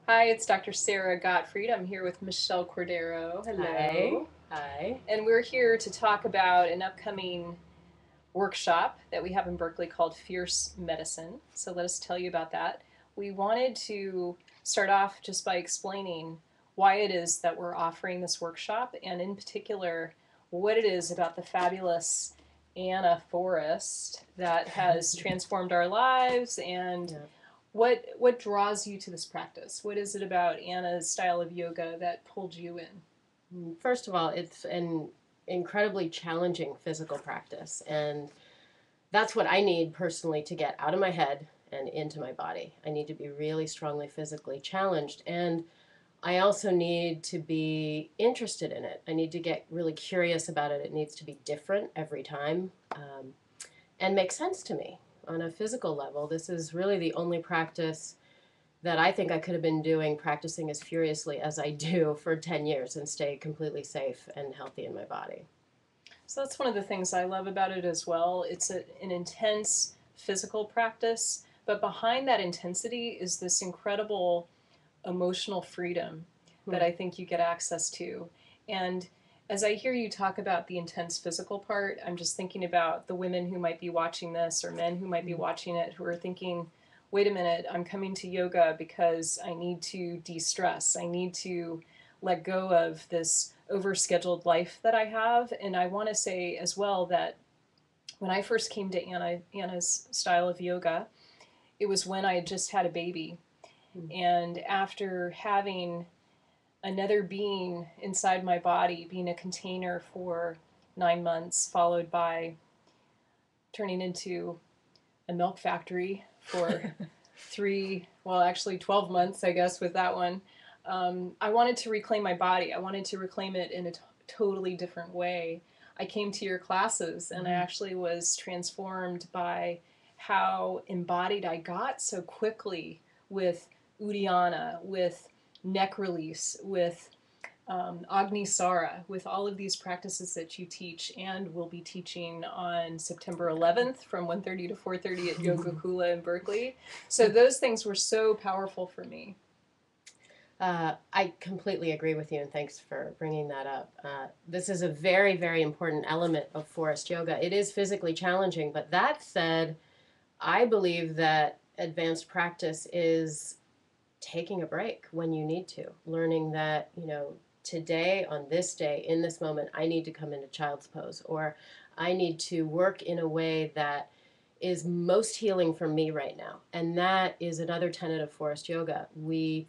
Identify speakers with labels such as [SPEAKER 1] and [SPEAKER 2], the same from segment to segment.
[SPEAKER 1] Hi, it's Dr. Sara Gottfried. I'm here with Michelle Cordero.
[SPEAKER 2] Hi.
[SPEAKER 1] Hello.
[SPEAKER 2] Hi.
[SPEAKER 1] And we're here to talk about an upcoming workshop that we have in Berkeley called Fierce Medicine. So let us tell you about that. We wanted to start off just by explaining why it is that we're offering this workshop, and in particular, what it is about the fabulous Anna Forrest that has transformed our lives, and
[SPEAKER 2] Yeah.
[SPEAKER 1] what draws you to this practice? What is it about Anna's style of yoga that pulled you in?
[SPEAKER 2] First of all, it's an incredibly challenging physical practice, and that's what I need personally to get out of my head and into my body. I need to be really strongly physically challenged, and I also need to be interested in it. I need to get really curious about it. It needs to be different every time, and make sense to me on a physical level. This is really the only practice that I think I could have been doing, practicing as furiously as I do for 10 years and stay completely safe and healthy in my body.
[SPEAKER 1] So that's one of the things I love about it as well. It's an intense physical practice, but behind that intensity is this incredible emotional freedom that
[SPEAKER 2] Hmm.
[SPEAKER 1] I think you get access to. And as I hear you talk about the intense physical part, I'm just thinking about the women who might be watching this or men who might be watching it who are thinking, wait a minute, I'm coming to yoga because I need to de stress. I need to let go of this overscheduled life that I have. And I want to say as well that when I first came to Anna's style of yoga, it was when I had just had a baby.
[SPEAKER 2] Hmm.
[SPEAKER 1] And after having another being inside my body, being a container for 9 months, followed by turning into a milk factory for well, actually 12 months, I guess, with that one. I wanted to reclaim my body. I wanted to reclaim it in a totally different way. I came to your classes and I
[SPEAKER 2] Hmm.
[SPEAKER 1] actually was transformed by how embodied I got so quickly with Uddiyana, with neck release, with Agni Sara, with all of these practices that you teach and will be teaching on September 11th from 1:30 to 4:30 at Yoga Kula in Berkeley. So those things were so powerful for me.
[SPEAKER 2] I completely agree with you, and thanks for bringing that up. This is a very, very important element of forest yoga. It is physically challenging, but that said, I believe that advanced practice is taking a break when you need to, learning that, today, on this day, in this moment, I need to come into child's pose, or I need to work in a way that is most healing for me right now. And that is another tenet of forest yoga. We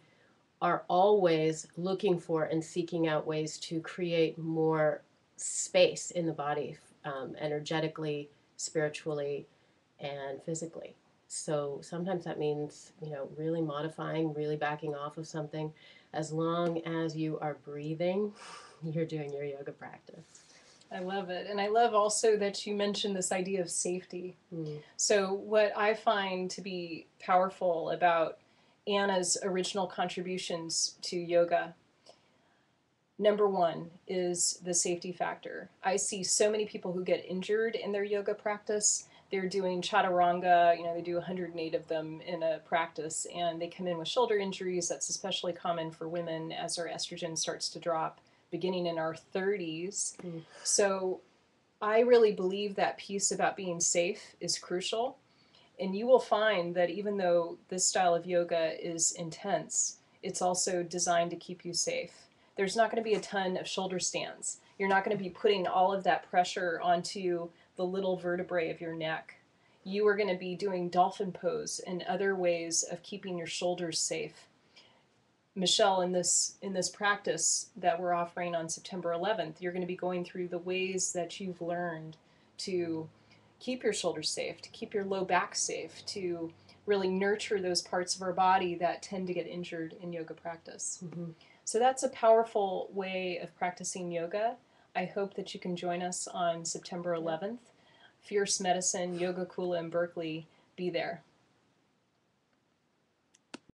[SPEAKER 2] are always looking for and seeking out ways to create more space in the body, energetically, spiritually, and physically. So sometimes that means, really modifying, really backing off of something. As long as you are breathing, you're doing your yoga practice.
[SPEAKER 1] I love it. And I love also that you mentioned this idea of safety.
[SPEAKER 2] Mm.
[SPEAKER 1] So, what I find to be powerful about Anna's original contributions to yoga, number one is the safety factor. I see so many people who get injured in their yoga practice. They're doing chaturanga, they do 108 of them in a practice, and they come in with shoulder injuries. That's especially common for women as our estrogen starts to drop beginning in our 30s.
[SPEAKER 2] Mm.
[SPEAKER 1] So I really believe that piece about being safe is crucial. And you will find that even though this style of yoga is intense, it's also designed to keep you safe. There's not going to be a ton of shoulder stands. You're not going to be putting all of that pressure onto the little vertebrae of your neck. You are going to be doing dolphin pose and other ways of keeping your shoulders safe. Michelle, in this practice that we're offering on September 11th, you're going to be going through the ways that you've learned to keep your shoulders safe, to keep your low back safe, to really nurture those parts of our body that tend to get injured in yoga practice.
[SPEAKER 2] Mm-hmm.
[SPEAKER 1] So that's a powerful way of practicing yoga. I hope that you can join us on September
[SPEAKER 2] Yep.
[SPEAKER 1] 11th. Fierce Medicine, Yoga Kula in Berkeley. Be there.